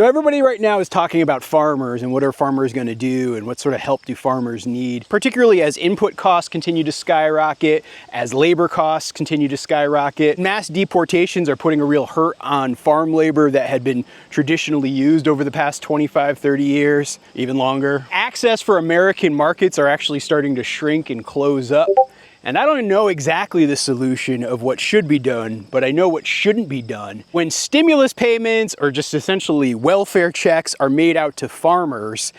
So everybody right now is talking about farmers and what are farmers going to do and what sort of help do farmers need, particularly as input costs continue to skyrocket, as labor costs continue to skyrocket. Mass deportations are putting a real hurt on farm labor that had been traditionally used over the past 25, 30 years, even longer. Access for American markets are actually starting to shrink and close up. And I don't know exactly the solution of what should be done, but I know what shouldn't be done. When stimulus payments or just essentially welfare checks are made out to farmers,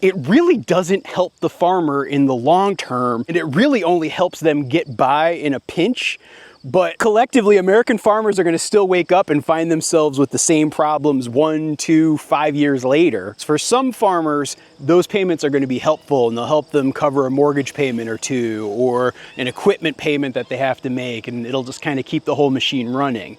it really doesn't help the farmer in the long term, and it really only helps them get by in a pinch. But collectively, American farmers are going to still wake up and find themselves with the same problems 1, 2, 5 years later. For some farmers, those payments are going to be helpful and they'll help them cover a mortgage payment or two or an equipment payment that they have to make, and it'll just kind of keep the whole machine running.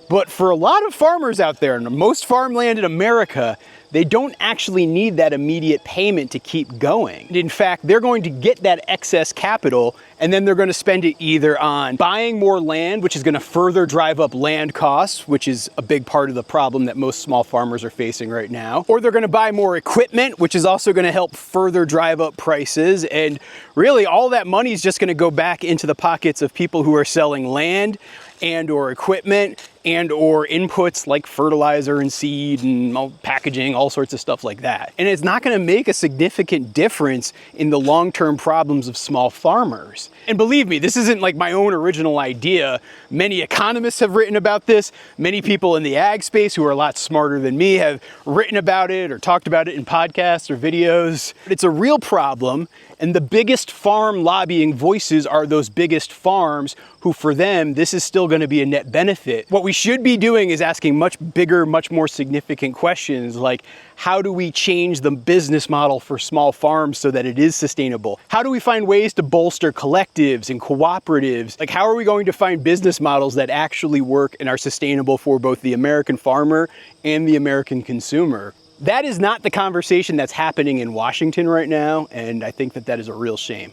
But for a lot of farmers out there, and most farmland in America, they don't actually need that immediate payment to keep going. In fact, they're going to get that excess capital and then they're going to spend it either on buying more land, which is going to further drive up land costs, which is a big part of the problem that most small farmers are facing right now, or they're going to buy more equipment, which is also going to help further drive up prices. And really all that money is just going to go back into the pockets of people who are selling land and or equipment and or inputs like fertilizer and seed and packaging, all sorts of stuff like that. And it's not going to make a significant difference in the long-term problems of small farmers. And believe me, this isn't like my own original idea. Many economists have written about this. Many people in the ag space who are a lot smarter than me have written about it or talked about it in podcasts or videos. But it's a real problem, and the biggest farm lobbying voices are those biggest farms who, for them, this is still going to be a net benefit. What we should be doing is asking much bigger, much more significant questions like, how do we change the business model for small farms so that it is sustainable? How do we find ways to bolster collectives and cooperatives? Like, how are we going to find business models that actually work and are sustainable for both the American farmer and the American consumer? That is not the conversation that's happening in Washington right now, and I think that that is a real shame.